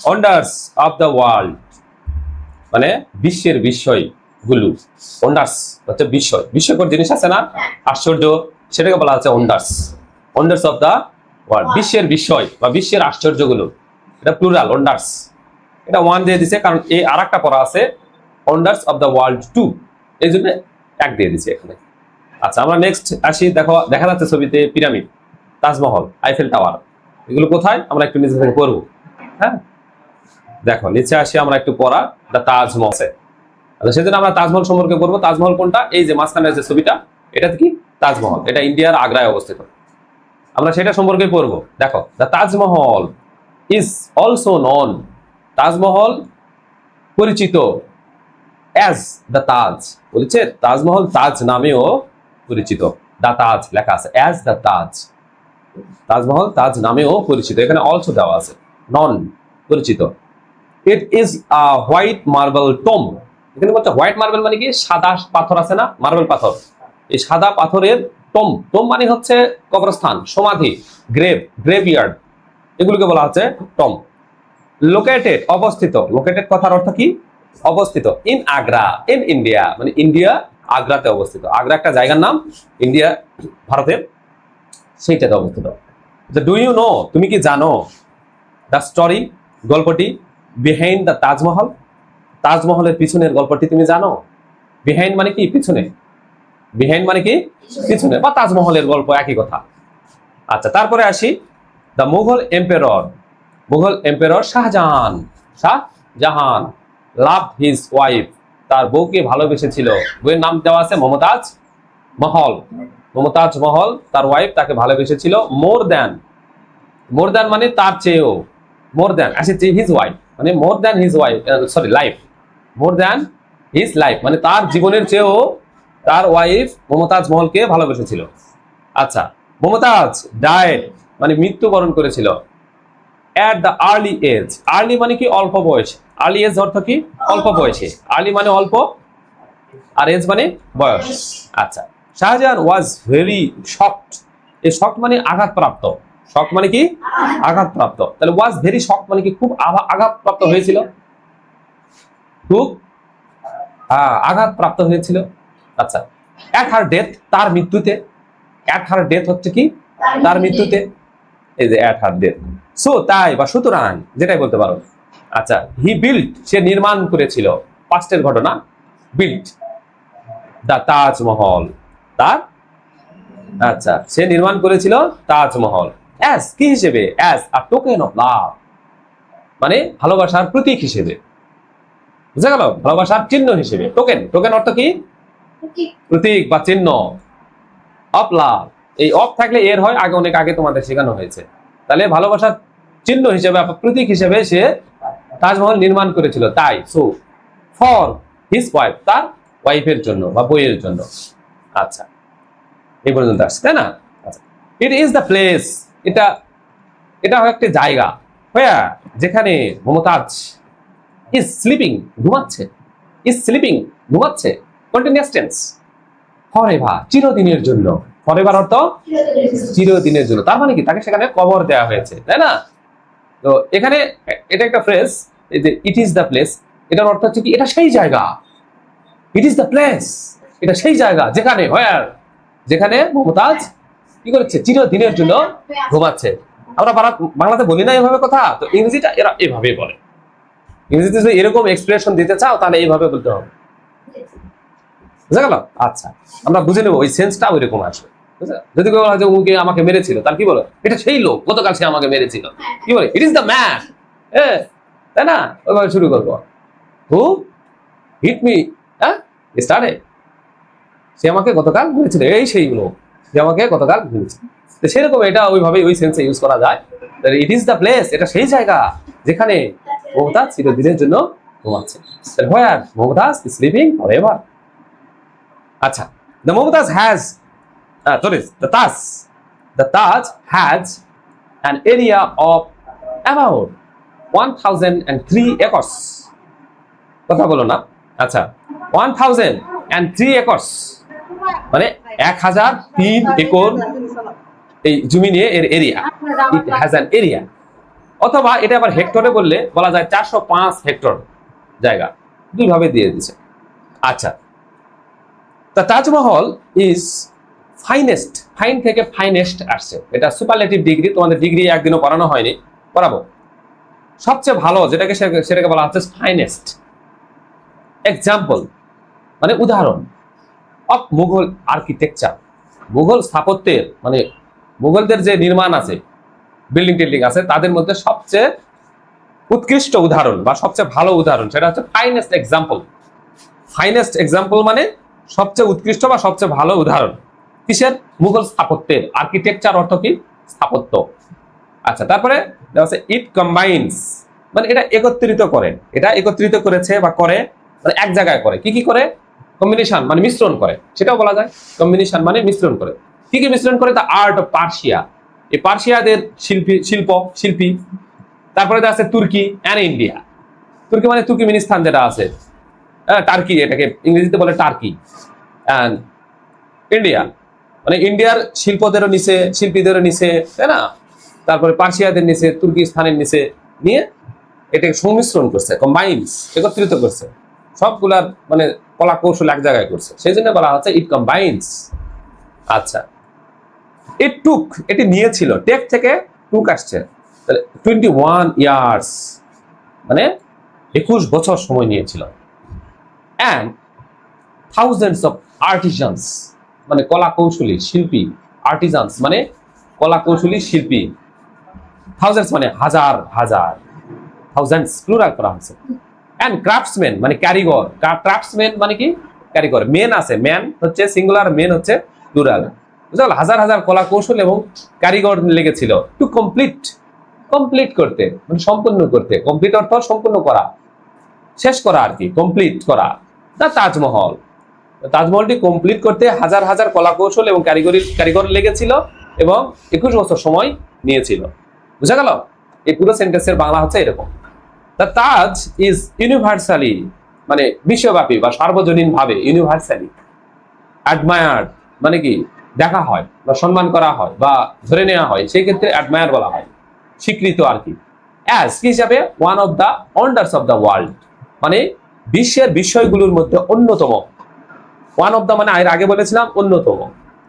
Wonders of the world মানে বিশ্বের বিষয়গুলো। ওয়ান্ডার্স হচ্ছে বিস্ময়, বিস্ময়কর জিনিস আছে না, আশ্চর্য, সেটাকে বলা হচ্ছে wonders. Wonders of the world, বিশ্বের বিস্ময় বা বিশ্বের আশ্চর্যগুলো, এটা প্লুরাল ওয়ান্ডার্স। এটা ওয়ান দিয়ে দিছে কারণ এই আর একটা পড়া আছে ওয়ান্ডার্স অফ দ্য ওয়ার্ল্ড 2, এই জন্য এক দিয়ে দিছে এখানে। আচ্ছা আমরা নেক্সট আসি। দেখো দেখা যাচ্ছে ছবিতে পিরামিড, তাজমহল, আইফেল টাওয়ার, এগুলো কোথায় আমরা একটু নিচে থেকে পড়বো। হ্যাঁ দেখো নিচে আসি আমরা একটু পড়া, দ্য তাজমহল। আচ্ছা সেজন্য আমরা তাজমহল সম্পর্কে পড়বো। তাজমহল কোনটা? এই যে মাঝখানে যে ছবিটা, এটা কি তাজমহল, এটা ইন্ডিয়ার আগ্রায় অবস্থিত। আমরা সেটা সম্পর্কে পড়বো। দেখো দ্য তাজমহল ইজ অলসো নন, তাজমহল পরিচিত অ্যাজ দ্য তাজ, বলেছে তাজমহল তাজ নামেও পরিচিত। দ্য তাজ লেখা আছে, অ্যাজ দ্য তাজ, তাজমহল তাজ নামেও পরিচিত, এখানে অলসো দেওয়া আছে, নন পরিচিত। It is a white marble Tom, এখানে বলছে হোয়াইট মার্বেল মানে কি, সাদা পাথর আছে না, মার্বেল পাথর, এই সাদা পাথরের টম, টম মানে হচ্ছে কবরস্থান, সমাধি, গ্রেভ, গ্রেভইয়ার্ড, এগুলোকে বলা হচ্ছে টম। লোকেটেড অবস্থিত, লোকেটেড কথার অর্থ কি, অবস্থিত, ইন আগ্রা, ইন ইন্ডিয়া মানে ইন্ডিয়া আগ্রাতে অবস্থিত। আগ্রা একটা জায়গার নাম, ইন্ডিয়া ভারতের, সেইটাতে অবস্থিত। ডু ইউ নো, তুমি কি জানো, দ্য স্টোরি, গল্পটি, বিহাইন্ড দ্য তাজমহল, তাজমহলের পিছনের গল্পটি তুমি জানো। বিহাইন্ড মানে কি, পিছনে, বিহাইন্ড মানে কি পিছনে, বা তাজমহলের গল্প একই কথা। আচ্ছা তারপরে আসি the Mughal emperor, Mughal emperor Shahjahan, Shahjahan love his wife, তার বউকে ভালোবেসেছিল। বউয়ের নাম দেওয়া আছে মমতাজ মহল, মমতাজ মহল তার ওয়াইফ তাকে ভালোবেসেছিল। মোর দ্যান, মোর দ্যান মানে তার চেয়েও, মোর দ্যান আসে হিজ ওয়াইফ মানে more than his wife, sorry life, more than his life মানে তার জীবনের চেয়েও তার ওয়াইফ মমতাজ মহলকে ভালোবেসেছিল। আচ্ছা মমতাজ ডায়েড মানে মৃত্যুবরণ করেছিল। At the early age, early মানে কি অল্প বয়স, আর্লি এজ অর্থ কি অল্প বয়সে, আর্লি মানে অল্প আর এজ মানে বয়স। আচ্ছা শাহজাহান ওয়াজ ভেরি শকড, এই শকড মানে আঘাতপ্রাপ্ত, শক মানে কি আঘাতপ্রাপ্ত, তাহলে ওয়াজ ভেরি শক মানে কি খুব আঘাতপ্রাপ্ত হয়েছিল, খুব আঘাতপ্রাপ্ত হয়েছিল। আচ্ছা অ্যাট হার ডেথ, তার মৃত্যুতে, অ্যাট হার ডেথ হচ্ছে কি তার মৃত্যুতে, এই যে অ্যাট হার ডেথ, সো তাই বা সুতরাং যেটাই বলতে পারো। আচ্ছা হি বিল্ড, সে নির্মাণ করেছিল, পাস্টের ঘটনা, বিল্ড দা তাজমহল, তার, আচ্ছা সে নির্মাণ করেছিল তাজমহল, অ্যাজ কি হিসেবে, as a token of love মানে ভালোবাসার প্রতীক হিসেবে, বুঝা গেল, ভালোবাসার চিহ্ন হিসেবে। টোকেন, টোকেন অর্থ কি প্রতীক বা চিহ্ন, অফ লাভ, এই অফ থাকলে এর হয় আগে, অনেক আগে তোমাদের শেখানো হয়েছে। তাহলে ভালোবাসার চিহ্ন হিসেবে, প্রতীক হিসেবে সে তাজমহল নির্মাণ করেছিল। তাই সো ফর হিজ ওয়াইফ, তার ওয়াইফের জন্য বা বইয়ের জন্য। আচ্ছা এই পর্যন্ত আসছে তাই না। আচ্ছা ইট ইজ দ্য প্লেস, এটা, এটা একটা জায়গা, হ্যাঁ যেখানে মমতাজ ইজ স্লিপিং, ঘুমাচ্ছে, ইজ স্লিপিং ঘুমাচ্ছে, কন্টিনিউয়াস টেন্স, ফরএভার চিরদিনের জন্য, ফরএভার অর্থ চিরদিনের জন্য, তার মানে কি তাকে সেখানে কবর দেওয়া হয়েছে তাই না। তো এখানে এটা একটা ফ্রেজ, এই যে ইট ইজ দ্য প্লেস, এটার অর্থ হচ্ছে কি এটা সেই জায়গা, ইট ইজ দ্য প্লেস, এটা সেই জায়গা যেখানে, হোয়ার, যেখানে মমতাজ কি করেছে চিরদিনের জন্য ঘুমাচ্ছে। আমরা বাংলাতে বলি না এভাবে কথা, তো ইংরেজিটা এরা এভাবে বলে। ইংরেজিতে যদি এরকম এক্সপ্রেশন দিতে চাও তাহলে এইভাবে বলতে হবে, বুঝা গেল। আচ্ছা আমরা বুঝে নেবো ওই সেন্সটা ওইরকম আসবে। যদি কেউ বলে যে উমুকে আমাকে মেরেছিল, তার কি বলো, এটা সেই লোক, গতকাল সে আমাকে মেরেছিল, কি বলে, ইট ইজ দ্য ম্যান, তাই না, ওইভাবে শুরু করবো, হু হিট মি, হ্যাঁ স্টার্টে, সে আমাকে গতকাল মেরেছিল, এই সেই লোক, সে আমাকে গতকাল মেরেছিল। তো সেরকম এটা ওইভাবে ওই সেন্সে ইউজ করা যায়। ইট ইজ দ্য প্লেস, এটা সেই জায়গা যেখানে মমতাজ চিরদিনের জন্য ঘুমাচ্ছে। হোয়ার মমতাজ ইজ স্লিপিং ফরএভার। আচ্ছা the Mumtaz has the Taj has an area of about 1003 acres, কথা বলো না। আচ্ছা 1003 acres মানে 1003 একর এই জমি নিয়ে এর area, it has an area অথবা এটা আবার হেক্টরে বললে বলা যায় 405 হেক্টর জায়গা, দুইভাবে দিয়ে দিচ্ছে। আচ্ছা, তা তাজমহল ইজ ফাইনেস্ট, ফাইন থেকে ফাইনেস্ট আসছে, এটা সুপারলেটিভ ডিগ্রি, তোমাদের ডিগ্রি একদিনও পড়ানো হয়নি, পড়াবো। সবচেয়ে ভালো যেটাকে সেটাকে বলা হচ্ছে ফাইনেস্ট এক্সাম্পল, মানে উদাহরণ অফ মুঘল আর্কিটেকচার, মুঘল স্থাপত্যের, মানে মুঘলদের যে নির্মাণ আছে, বিল্ডিং টিল্ডিং আছে, তাদের মধ্যে সবচেয়ে উৎকৃষ্ট উদাহরণ বা সবচেয়ে ভালো উদাহরণ সেটা হচ্ছে ফাইনেস্ট এক্সাম্পল। ফাইনেস্ট এক্সাম্পল মানে সবচেয়ে উৎকৃষ্ট বা সবচেয়ে ভালো উদাহরণ কিসের? মুঘল স্থাপত্যের। আর্কিটেকচার অর্থ কি? স্থাপত্য। আচ্ছা, তারপরে ইট কম্বাইন্স, মানে এটা একত্রিত করে, এটা একত্রিত করেছে বা করে, মানে এক জায়গায় করে। কি কি করে? কম্বিনেশন মানে মিশ্রণ করে, সেটাও বলা যায়। কম্বিনেশন মানে মিশ্রণ করে। কি কি মিশ্রণ করে? দ্য আর্ট অফ পার্সিয়া, এই পার্সিয়াদের শিল্পী। তারপরে আছে তুর্কি অ্যান্ড ইন্ডিয়া। তুর্কি মানে তুর্কিমিনিস্তান যেটা আছে, টার্কি, এটাকে ইংরেজিতে বলে টার্কি। অ্যান্ড ইন্ডিয়া মানে ইন্ডিয়ার শিল্পদেরও নিচে, শিল্পীদেরও নিচে, তাই না? তারপরে পার্সিয়াদের নিচে, তুর্কিস্তানের নিচে নিয়ে এটাকে সংমিশ্রণ করছে, কম্বাইন্স, একত্রিত করছে, সবগুলার মানে কলা কৌশল এক জায়গায় করছে, সেই জন্য বলা হচ্ছে ইট কম্বাইন্স। আচ্ছা, ইট টুক, এটি নিয়েছিল, টেক থেকে টুক আসছে, 21 ইয়ার্স, মানে 21 বছর সময় নিয়েছিল। অ্যান্ড থাউজেন্ডস অফ আর্টিজানস, মানে কলা কৌশলী শিল্পী, আর্টিজানস মানে কলা কৌশলী শিল্পী, থাউজেন্ডস মানে হাজার হাজার, থাউজেন্ডস প্লুরাল করা হয়েছে। অ্যান্ড ক্রাফটসম্যান মানে কারিগর, ক্রাফটসম্যান মানে কি? কারিগর। মেন আছে, ম্যান হচ্ছে সিঙ্গুলার, মেন হচ্ছে প্লুরাল, বুঝতে পারলে? হাজার হাজার কলা কৌশল এবং কারিগর লেগেছিল টু কমপ্লিট করতে, মানে সম্পূর্ণ করতে। কমপ্লিট অর্থ সম্পূর্ণ করা, শেষ করা আর কি, কমপ্লিট করা। না তাজমহল, তাজমহলটি কমপ্লিট করতে হাজার হাজার কলা কৌশল এবং কারিগর লেগেছিল এবং 21 বছর সময় নিয়েছিল। বুঝা গেল? এই পুরো সেন্টেন্সের বাংলা হচ্ছে এরকম। দ্য তাজ ইজ ইউনিভার্সালি, মানে বিশ্বব্যাপী বা সার্বজনীন ভাবে, ইউনিভার্সালি অ্যাডমায়ার্ড মানে কি? দেখা হয় বা সম্মান করা হয় বা ধরে নেওয়া হয়, সেই ক্ষেত্রে অ্যাডমায়ার বলা হয়, স্বীকৃত আর কি। অ্যাজ কি হিসাবে? One of the wonders of the world, মানে বিশ্বের বিষয়গুলোর মধ্যে অন্যতম। ওয়ান অফ দ্য মানে এর আগে বলেছিলাম অন্যতম,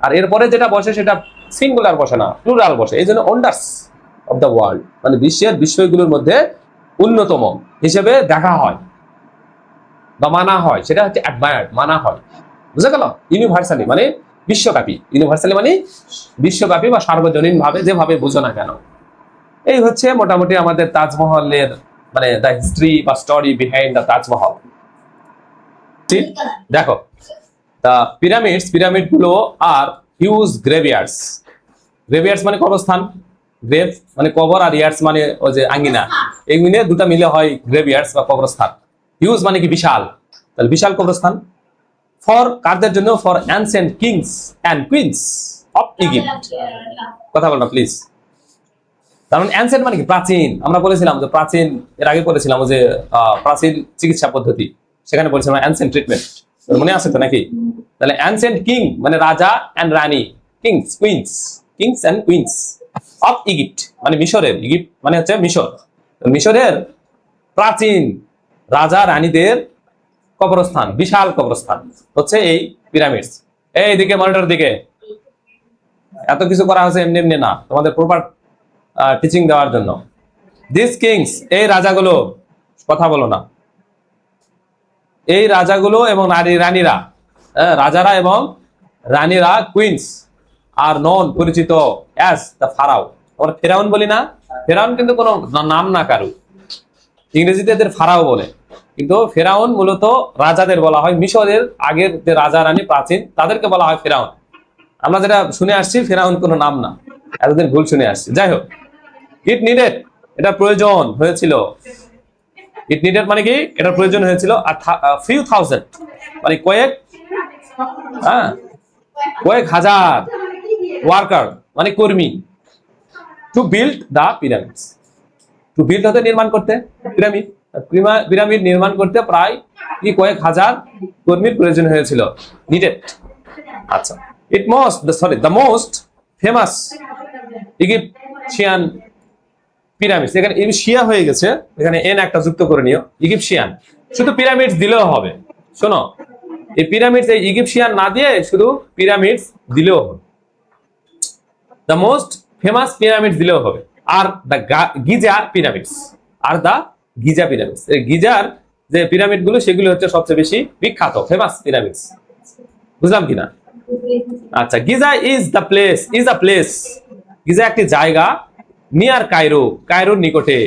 আর এরপরে যেটা বসে সেটা সিঙ্গুলার বসে না, প্লুরাল বসে, এই জন্য ওয়ান্ডার্স অফ দ্য ওয়ার্ল্ড, মানে বিশ্বের বিষয়গুলোর মধ্যে অন্যতম হিসেবে দেখা হয় বা মানা হয়, সেটা হচ্ছে অ্যাডমায়ার্ড, মানা হয়। বুঝা গেল? ইউনিভার্সালি মানে বিশ্বব্যাপী, ইউনিভার্সালি মানে বিশ্বব্যাপী বা সার্বজনীন ভাবে, যেভাবে বুঝো না কেন। এই হচ্ছে মোটামুটি আমাদের তাজমহলের মানে দ্য হিস্ট্রি বা স্টোরি বিহাইন্ড দ্য তাজমহল। দেখো, দ্য পিরামিড গুলো আর হিউজ গ্রেভিয়ার্ডস। গ্রেভিয়ার্ডস মানে কবরস্থান, গ্রেভ মানে কবর, আর ইয়ার্স মানে ওই যে আঙ্গিনা, এই মিলে দুটা মিলে হয় গ্রেভিয়ার্ডস বা কবরস্থান। হিউজ মানে কি? বিশাল, তাহলে বিশাল কবরস্থান। ফর কাদের জন্য? For ancient kings and queens of Egypt. কথা বল না প্লিজ। কারণ অ্যানসিয়েন্ট মানে কি? প্রাচীন। আমরা বলেছিলাম যে প্রাচীন, এর আগে বলেছিলাম যে প্রাচীন চিকিৎসা পদ্ধতি, সেখানে বলেছিলাম অ্যানসিয়েন্ট ট্রিটমেন্ট, মনে আছে তো নাকি? তাহলে অ্যানসিয়েন্ট কিং মানে রাজা অ্যান্ড রানী, kings and queens of Egypt মানে মিশরের, ইজিপ্ট মানে হচ্ছে মিশর, মিশরের প্রাচীন রাজা রানীদের কবরস্থান, বিশাল কবরস্থান হচ্ছে এই পিরামিডস। এইদিকে মনিটর দিকে, এত কিছু করা হয়েছে এমনি এমনি না, তোমাদের প্রপার টিচিং দেওয়ার জন্য। দিস কিংস, এই রাজাগুলো, কথা বলো না, এই রাজাগুলো এবং রানীরা, রাজারা এবং রানীরা, কুইন্স আর নন পরিচিত অ্যাজ দ্য ফারাও। আমরা ফেরাউন বলি না? ফেরাউন কিন্তু কোনো নাম না কারু, ইংরেজিতে এদের ফারাও বলে, কিন্তু ফেরাউন মূলত রাজাদের বলা হয়। মিশরের আগের যে রাজা রানী প্রাচীন, তাদেরকে বলা হয় ফেরাউন। আমরা যেটা শুনে আসছি, ফেরাউন কোনো নাম না, এতদিন ভুল শুনে আসছি। যাই হোক, ইট নিডেড, এটা প্রয়োজন হয়েছিল। ইট নিডেড মানে কি? এটা প্রয়োজন হয়েছিল। আর ফিউ থাউজেন্ড মানে কয়েক হাজার, ওয়ার্কার মানে কর্মী, to build the pyramids. To build হতে নির্মাণ করতে, পিরামিড নির্মাণ করতে প্রায় কি কয়েক হাজার কর্মীর প্রয়োজন হয়েছিল, নিডেড। আচ্ছা, the most famous Egyptian pyramid, এখানে ইজিপশিয়া হয়ে গেছে, এখানে এন একটা যুক্ত করে নিও, ইজিপশিয়ান। শুধু পিরামিড দিলেও হবে, শোনো, এই পিরামিড এই ইজিপশিয়ান না দিয়ে শুধু পিরামিড দিলেও হবে, দ্য মোস্ট ফেমাস পিরামিড দিলেও হবে, are the Giza pyramids, are the Giza pyramids, এই গিজার যে পিরামিড গুলো সেগুলো হচ্ছে সবচেয়ে বেশি বিখ্যাত, ফেমাস পিরামিডস। বুঝলাম কিনা? আচ্ছা, Giza is the place, is a place, Giza একটি জায়গা, নিয়ার কায়রো, কায়রোর নিকটে,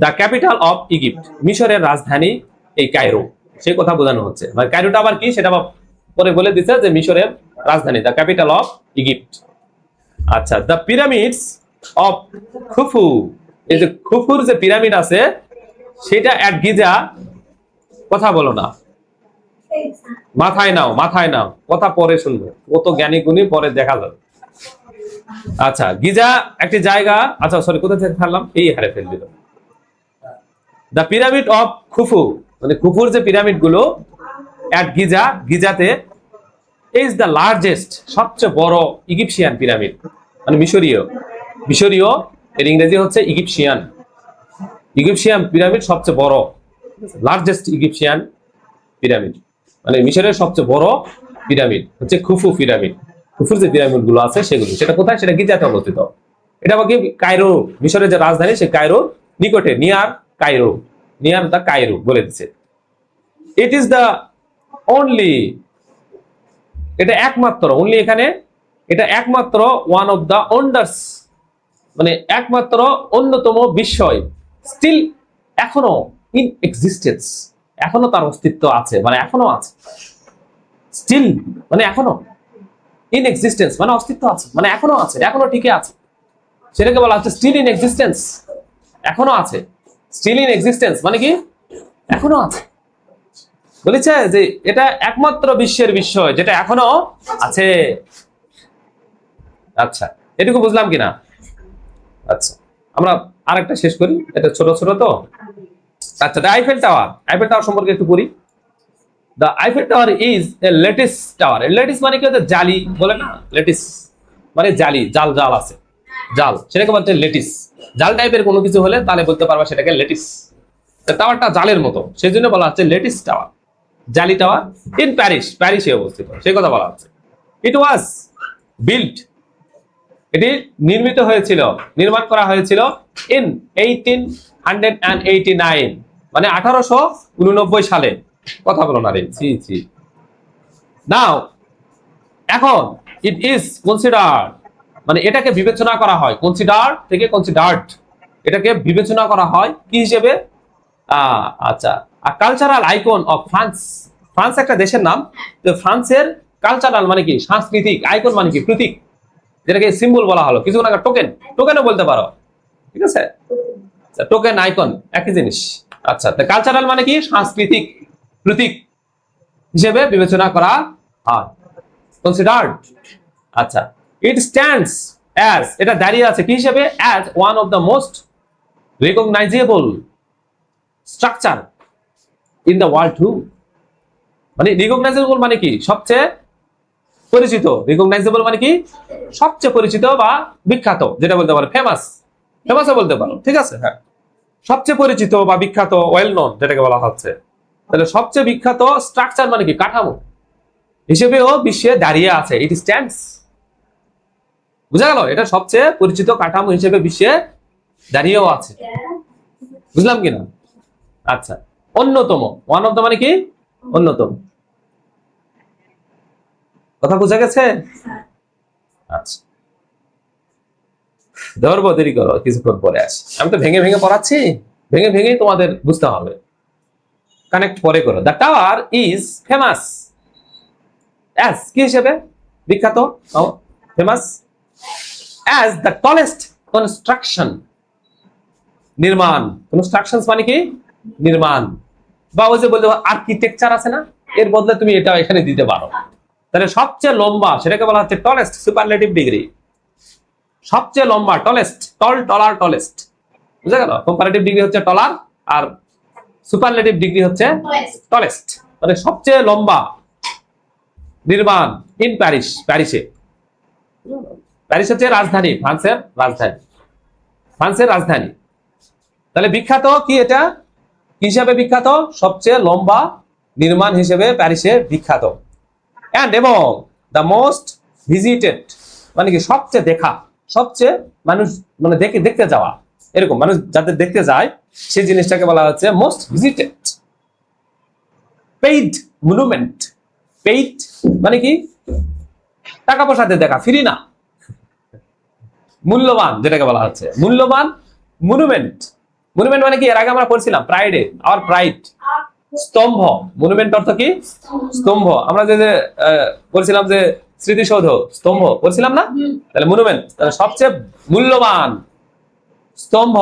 দ্য ক্যাপিটাল অফ ইজিপ্ট, মিশরের রাজধানী এই কায়রো, সেই কথা বোঝানো হচ্ছে। মানে কায়রোটা আবার কি সেটা পরে বলে দিচ্ছে যে মিশরের রাজধানী, দ্য ক্যাপিটাল অফ ইজিপ্ট। আচ্ছা, দ্য পিরামিডস অফ খুফু, এই যে খুফুর যে পিরামিড আছে সেটা এট গিজা, কথা বলো না, মাথায় নাও, মাথায় নাও, কথা পরে শুনবো, কত জ্ঞানী গুণী পরে দেখা যাবে। আচ্ছা, গিজা একটি জায়গা, আচ্ছা সরি কোথা থেকে ফেললাম, এই হারে ফেল দিল। দ্য পিরামিড অফ খুফু, মানে খুফুর যে পিরামিড গুলো এট গিজা, গিজাতে, ইজ দ্য লার্জেস্ট, সবচেয়ে বড় ইজিপশিয়ান পিরামিড, মানে মিশরীয়, মিশরীয় এর ইংরেজি হচ্ছে ইজিপশিয়ান, ইজিপশিয়ান পিরামিড সবচেয়ে বড়, লার্জেস্ট ইজিপশিয়ান পিরামিড, মানে মিশরের সবচেয়ে বড় পিরামিড হচ্ছে খুফু পিরামিড। খুফুর যে পিরামিড গুলো আছে সেগুলো, সেটা কোথায়, সেটা গিজাতে অবস্থিত। এটা আবার কি কায়রো, মিশরের যে রাজধানী সেই কায়রোর নিকটে, near Cairo, near the Cairo বলে দিচ্ছে। ইট ইজ দ্য অনলি, এটা একমাত্র, অনলি এখানে এটা একমাত্র, ওয়ান অফ দ্য ওয়ান্ডার্স, মানে একমাত্র অন্যতম বিস্ময়, স্টিল এখনো ইন এক্সিস্টেন্স, এখনো তার অস্তিত্ব আছে, মানে এখনো আছে, স্টিল মানে এখনো, ইন এক্সিস্টেন্স মানে অস্তিত্ব আছে, মানে এখনো আছে, এখনো টিকে আছে, সেটাকে বলা হচ্ছে স্টিল ইন এক্সিস্টেন্স, এখনো আছে। স্টিল ইন এক্সিস্টেন্স মানে কি এখনো আছে, বলেছে যে এটা একমাত্র বিশ্বের বিস্ময় যেটা এখনো আছে। আচ্ছা, এটুকু বুঝলাম কিনা? আচ্ছা, আমরা আরেকটা শেষ করি, এটা ছোট ছোট তো। আচ্ছা, the Eiffel tower, Eiffel tower সম্পর্কে একটু পড়ি। The Eiffel tower is a lettuce tower, lettuce মানে কি হচ্ছে জালি বলে না, লেটিস মানে জালি, জাল জাল আছে, জাল, সেটাকে বলতে লেটিস। জাল টাইপের কোনো কিছু হলে তাহলে বলতে পারবা সেটাকে লেটিস। টাওয়ারটা জালের মতো, সেই জন্য বলা হচ্ছে লেটিস টাওয়ার, জালি টাওয়ার, ইন প্যারিস, প্যারিসে অবস্থিত, সেই কথা বলা হচ্ছে। ইট ওয়াজ বিল্ট, এটি নির্মিত হয়েছিল, নির্মাণ করা হয়েছিল ইন 1889, মানে 1889 সালে, কথা বলো না রে, জি জি। নাও, এখন ইট ইজ কনসিডার্ড, মানে এটাকে বিবেচনা করা হয়, কনসিডার থেকে কনসিডার্ড, এটাকে বিবেচনা করা হয় কি হিসেবে, আচ্ছা, cultural icon of France, France একটা দেশের নাম, তো ফ্রান্সের কালচারাল মানে কি, সাংস্কৃতিক, আইকন মানে কি প্রতীক, যেটাকে সিম্বল বলা হলো, কিছু না টোকেন, টোকেনও বলতে পারো, ঠিক আছে, টোকেন আইকন একই জিনিস। আচ্ছা, কালচারাল মানে কি সাংস্কৃতিক প্রতীক হিসেবে বিবেচনা করা হয়, কনসিডার্ড। আচ্ছা, ইট স্ট্যান্ডস অ্যাজ, এটা দাঁড়িয়ে আছে কি হিসেবে, as one of the most recognizable structure in the world too, মানে রিকগনাইজেবল মানে কি সবচেয়ে পরিচিত, রিকগনাইজেবল মানে কি সবচেয়ে পরিচিত বা বিখ্যাত, যেটা বলতে পারো ফেমাস, ফেমাসও বলতে পারো, ঠিক আছে, হ্যাঁ, সবচেয়ে পরিচিত বা বিখ্যাত, ওয়েল নোন যেটাকে বলা হচ্ছে, তাহলে সবচেয়ে বিখ্যাত স্ট্রাকচার মানে কি কাঠামো হিসেবেও বিশ্বে দাঁড়িয়ে আছে, ইট স্ট্যান্ডস, বুঝা গেল, এটা সবচেয়ে পরিচিত কাঠামো হিসেবে বিশ্বে দাঁড়িয়েও আছে, বুঝলাম কিনা? আচ্ছা, অন্যতম, ওয়ান অফ দ্য মানে কি অন্যতম, কথা বোঝা গেছে? আচ্ছা, ধরবো, দেরি করো, কিছুক্ষণ পরে আসি, আমি তো ভেঙে ভেঙে পড়াচ্ছি, ভেঙে ভেঙে তোমাদের বুঝতে হবে, কানেক্ট পরে করো। The tower is famous as, কি হিসেবে বিখ্যাত, famous as the tallest construction, নির্মাণ, কনস্ট্রাকশন মানে কি নির্মাণ, বা ওই যে বলতে আর্কিটেকচার আছে না, এর বদলে তুমি এটা এখানে দিতে পারো, তাহলে সবচেয়ে লম্বা সেটাকে বলা হচ্ছে টলেস্ট, সুপারলেটিভ ডিগ্রি, সবচেয়ে লম্বা, টলেস্ট, টল, টলার, টলেস্ট, বুঝা গেল? কম্পারেটিভ ডিগ্রি হচ্ছে টলার, আর সুপারলেটিভ ডিগ্রি হচ্ছে টলেস্ট, মানে সবচেয়ে লম্বা নির্মাণ ইন প্যারিস, প্যারিসে, প্যারিস হচ্ছে রাজধানী, ফ্রান্সের রাজধানী। ফ্রান্সের রাজধানী। তাহলে বিখ্যাত কি এটা, কি হিসাবে বিখ্যাত? সবচেয়ে লম্বা নির্মাণ হিসেবে প্যারিসে বিখ্যাত। এন্ড এবং দ্য মোস্ট ভিজিটেড মানে কি সবচেয়ে দেখা, সবচেয়ে মানুষ মানে দেখতে যাওয়া, এরকম মানুষ যাদের দেখতে যায় সেই জিনিসটাকে বলা হচ্ছে most visited. Paid monument, paid মানে কি টাকা পয়সাতে দেখা, ফ্রি না, মূল্যবান যেটাকে বলা হচ্ছে মূল্যবান মনুমেন্ট। মনুমেন্ট মানে কি এর আগে আমরা পড়ছিলাম প্রাইডে, আওয়ার প্রাইড, স্তম্ভ। মনুমেন্ট অর্থ কি? স্তম্ভ। আমরা যে বলছিলাম যে স্মৃতিসৌধ স্তম্ভ বলছিলাম না, তাহলে মনুমেন্ট সবচেয়ে মূল্যবান স্তম্ভ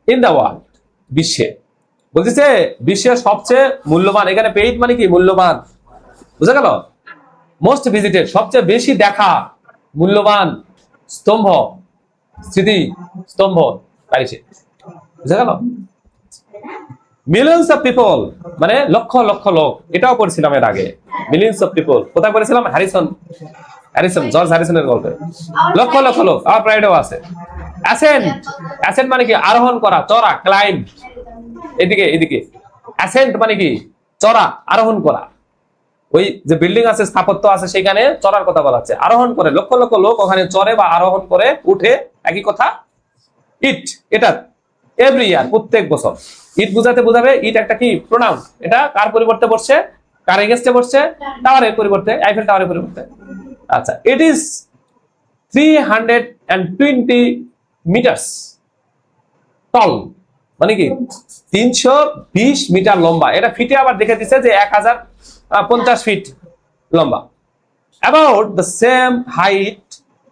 ইন দা ওয়ার্ল্ড, বিশ্বে। বলতেছে বিশ্বের সবচেয়ে মূল্যবান, এখানে পেইড মানে কি মূল্যবান, বুঝা গেল? মোস্ট ভিজিটেড সবচেয়ে বেশি দেখা মূল্যবান স্তম্ভ, স্মৃতি স্তম্ভ প্যারিসে, বুঝা গেল? মিলিয়ন্স অফ পিপল মানে লক্ষ লক্ষ লোক, এটাও পড়ছিলাম এর আগে। মিলিয়ন্স অফ পিপল কোথায় পড়েছিলাম? জর্জ হ্যারিসনের গল্পে। লক্ষ লক্ষ লোক, আর প্রাইডও আছে। অ্যাসেন্ট, অ্যাসেন্ট মানে কি আরোহণ করা, চড়া, ক্লাইম্ব। এদিকে অ্যাসেন্ট মানে কি চড়া, আরোহণ করা। ওই যে বিল্ডিং আছে, স্থাপত্য আছে, সেখানে চড়ার কথা বলা হচ্ছে। আরোহণ করে লক্ষ লক্ষ লোক ওখানে চড়ে বা আরোহণ করে, উঠে, একই কথা। ইট, এটা এভরি ইয়ার, প্রত্যেক বছর। ইট বোঝাবে, ইট একটা কি প্রোনাউন, এটা কার পরিবর্তে বসছে, কার এগেইনস্টে বসছে? টাওয়ারের পরিবর্তে, আইফেল টাওয়ারের পরিবর্তে। আচ্ছা, ইট ইজ 320 মিটার্স টল মানে কি 320 মিটার লম্বা। এটা ফিটে আবার দেখে দিচ্ছে যে 1050 ফিট লম্বা। অ্যাবাউট দ্য সেম হাইট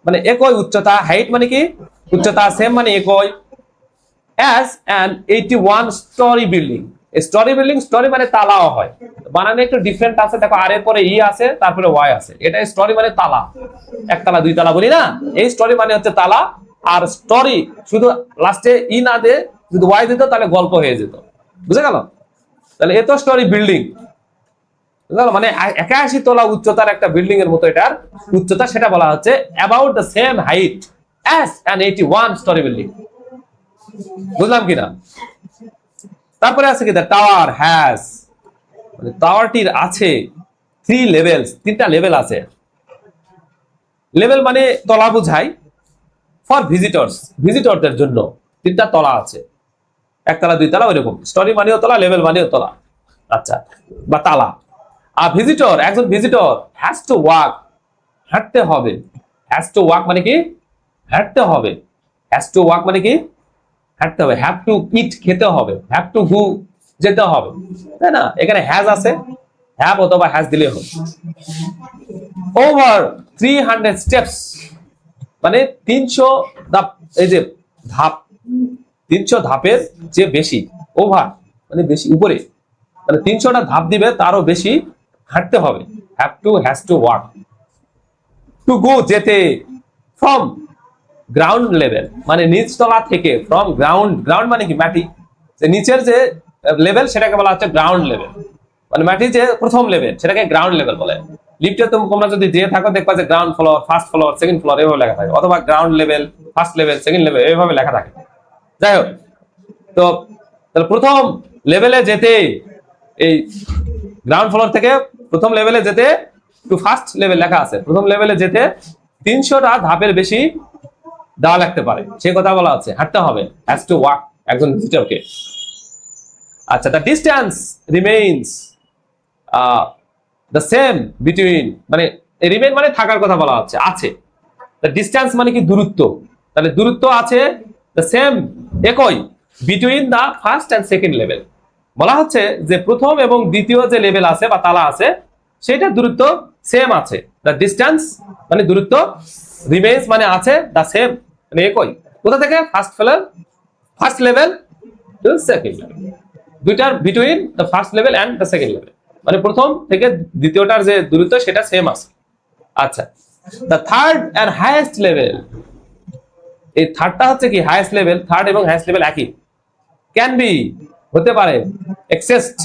মানে একই উচ্চতা, হাইট মানে কি উচ্চতা, সেম মানে একই, as an 81 story building. Story building, story মানে তালাও হয়, বানানে একটু ডিফারেন্ট আছে। দেখো আর এর পরে ই আছে, তারপরে ওয়াই আছে। এটা স্টোরি মানে তালা, একতলা দুইতলা বলি না, এই স্টোরি মানে হচ্ছে তালা। আর স্টোরি শুধু লাস্টে ই না দে, যদি ওয়াই দিত তাহলে গল্প হয়ে যেত, বুঝে গেল? তাহলে এত স্টোরি বিল্ডিং, মানে 81 তলা উচ্চতার একটা বিল্ডিং এর মতো এটার উচ্চতা, সেটা বলা হচ্ছে about the same height as an 81 story building. বুঝলাম কিনা? তারপরে আছে কি, দ্য টাওয়ার হ্যাজ মানে টাওয়ারটির আছে 3 লেভেলস, 3টা লেভেল আছে। লেভেল মানে তলা বোঝায়, ফর ভিজিটরস, ভিজিটরদের জন্য 3টা তলা আছে, একতলা দুইতলা ওইরকম। স্টোরি মানেও তলা, লেভেল মানেও তলা, আচ্ছা, বা তালা। আর ভিজিটর, একজন ভিজিটর হ্যাজ টু ওয়াক, হাঁটতে হবে। হ্যাজ টু ওয়াক মানে কি হাঁটতে হবে। হ্যাজ টু ওয়াক মানে কি হাঁটতে হবে। হ্যাভ টু ইট খেতে হবে, হ্যাভ টু গো যেতে হবে, তাই না? এখানে হ্যাজ আছে, হ্যাভ অথবা হ্যাজ দিলে হবে। ওভার 300 স্টেপস মানে 300 ধাপ, এই যে ধাপ, 300 ধাপের যে বেশি। ওভার মানে বেশি, উপরে, মানে 300টা ধাপ দিবে তারও বেশি হাঁটতে হবে। Have to, has to walk. To go যেতে, ফ্রম গ্রাউন্ড লেভেল মানে নিচতলা থেকে, ফ্রম গ্রাউন্ড, গ্রাউন্ড মানে কি মাটি, যে নিচের যে লেভেল সেটাকে বলা হচ্ছে গ্রাউন্ড লেভেল, মানে মাটি যে প্রথম লেভেল সেটাকে গ্রাউন্ড লেভেল বলে। লিফটে তোমরা যদি যেয়ে থাকো দেখবা যে ground floor, first floor, second floor এভাবে লেখা থাকে, অথবা ground level, first level, second level এভাবে লেখা থাকে। যাই হোক, তো তাহলে প্রথম লেভেলে যেতে, এই গ্রাউন্ড ফ্লোর থেকে প্রথম লেভেলে যেতে, টু ফার্স্ট লেভেল লেখা আছে, প্রথম লেভেলে যেতে 300টা ধাপের বেশি দেওয়া লাগতে পারে, সে কথা বলা আছে। হাঁটতে হবে, হ্যাজ টু ওয়াক, একজন ভিজিটরকে। আচ্ছা, the distance remains the same between মানে রিমেইন মানে থাকার কথা বলা হচ্ছে, আছে। দ্য ডিস্টেন্স মানে কি দূরত্ব, তাহলে দূরত্ব আছে দ্য সেম একই, between the first and second level. বলা হচ্ছে যে প্রথম এবং দ্বিতীয় যে লেভেল আছে বা তালা আছে সেটা দূরত্ব সেম আছে। দ্য ডিস্টেন্স মানে দূরত্ব, রিমেইনস মানে আছে, দ্য সেম মানে একই। কোথা থেকে? First level to second level, দুইটার between the first level and the second level, মানে প্রথম থেকে দ্বিতীয়টার যে দূরত্ব সেটা সেম আছে। আচ্ছা, the third and highest level, এই থার্ডটা হচ্ছে কি হাইয়েস্ট লেভেল, থার্ড এবং হাইয়েস্ট লেভেল একই। ক্যান বি হতে পারে, এক্সেসড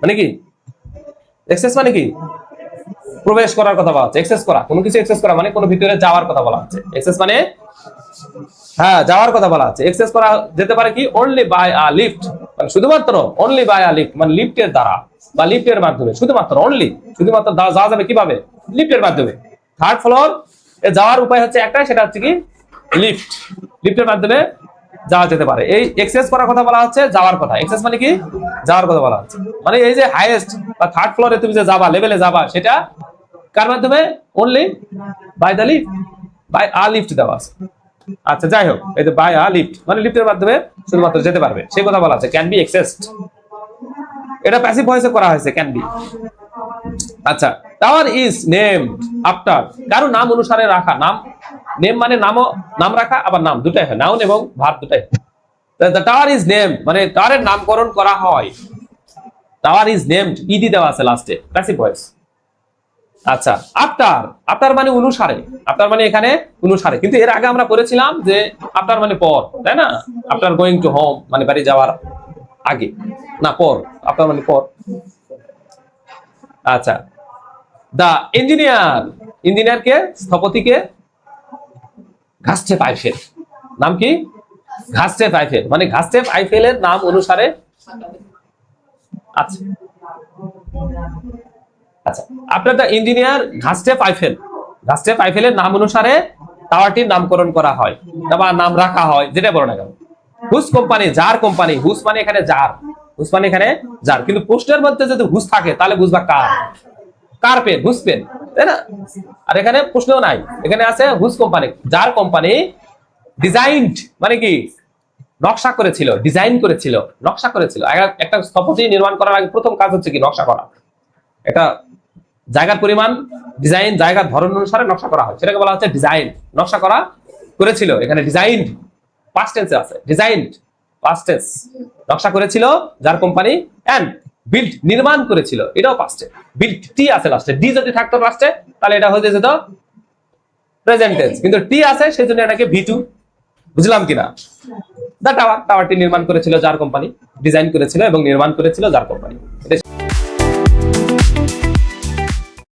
মানে কি, এক্সেস মানে কি প্রবেশ করার কথা বলা হচ্ছে, এক্সেস করা, কোনো কিছু এক্সেস করা মানে কোনো ভিতরে যাওয়ার কথা বলা হচ্ছে। এক্সেস মানে হ্যাঁ, যাওয়ার কথা বলা আছে। এক্সেস করা যেতে পারে কি অনলি বাই আ লিফট, মানে শুধুমাত্র অনলি বাই আ লিফট, মানে লিফটের দ্বারা বা লিফটের মাধ্যমে, শুধুমাত্র অনলি, শুধুমাত্র যাওয়া যাবে কিভাবে? লিফটের মাধ্যমে। থার্ড ফ্লোর এ যাওয়ার উপায় হচ্ছে একটাই, সেটা হচ্ছে কি লিফট। লিফটের মাধ্যমে যাওয়া যেতে পারে। এই এক্সেস করার কথা বলা হচ্ছে যাওয়ার কথা। এক্সেস মানে কি? যাওয়ার কথা বলা হচ্ছে। মানে এই যে হাইয়েস্ট বা থার্ড ফ্লোরে তুমি যে যাবা, লেভেলে যাবা, সেটা কার মাধ্যমে? Only by the lift, by a lift দেওয়া আছে। আচ্ছা, যাই হোক, এই যে বাই আ লিফট মানে লিফটের মাধ্যমে শুধুমাত্র যেতে পারবে, সেই কথা বলা আছে। ক্যান বি এক্সেসড, এটা প্যাসিভ ভয়েসে করা হয়েছে, ক্যান বি। আচ্ছা, টাওয়ার ইজ নেমড আফটার, কারো নাম অনুসারে রাখা। নাম, নেম মানে নাম রাখা, আবার নাম দুটাই হয়, নাউন এবং ভার্ব দুটাই। দ্য টাওয়ার ইজ নেমড মানে টাওয়ারের নামকরণ করা হয়। টাওয়ার ইজ নেমড, ইডি দেওয়া আছে লাস্টে, প্যাসিভ ভয়েস। আচ্ছা, আফটার মানে অনুসারে, আফটার মানে এখানে অনুসারে, কিন্তু এর আগে আমরা পড়েছিলাম যে আফটার মানে পর, তাই না? আফটার গোয়িং টু হোম মানে বাড়ি যাওয়ার আগে, না পর, আফটার মানে পর। আচ্ছা, দা ইঞ্জিনিয়ার কে, স্থপতিকে, ঘাসচেপ আইফেল, নাম কি? ঘাসচেপ আইফেল মানে ঘাসচেপ আইফেলের নাম অনুসারে। আচ্ছা আচ্ছা, আপনার দ্য ইঞ্জিনিয়ার ঘাসচেপ আইফেলের নাম অনুসারে টাওয়ারটির নামকরণ করা হয় বা নাম রাখা হয়, যেটা বলো না কেন। হুস কোম্পানি, যার কোম্পানি, হুস মানে এখানে যার, হুস মানে এখানে যার, কিন্তু পোস্টের মধ্যে যদি হুস থাকে তাহলে বুঝবা কার পেন, হুস পেন, তাই না? আর এখানে প্রশ্নও নাই, এখানে আছে হুস কোম্পানি, যার কোম্পানি ডিজাইনড মানে কি? নকশা করেছিল, ডিজাইন করেছিল, নকশা করেছিল। একটা স্থপতি নির্মাণ করার আগে প্রথম কাজ হচ্ছে কি? নকশা করা। এটা জায়গার পরিমাণ, ডিজাইন, জায়গার ধরন অনুসারে নকশা করা হয়, সেটাকে বলা হচ্ছে ডিজাইন। নকশা করা করেছিল, এখানে ডিজাইন পাস্ট টেন্সে আছে, ডিজাইন পাস্ট টেন্স। নকশা করেছিল যার কোম্পানি, এন্ড বিল্ড নির্মাণ করেছিল, এটাও পাস্টে। বিল্ড টি আছে লাস্টে, ডি যদি থাকতো লাস্টে তাহলে এটা হয়ে যেত প্রেজেন্ট টেন্স, কিন্তু টি আছে সেই জন্য এটাকে ভি2। বুঝলাম কিনা? দা টাওয়ারটি নির্মাণ করেছিল যার কোম্পানি, ডিজাইন করেছিল এবং নির্মাণ করেছিল যার কোম্পানি।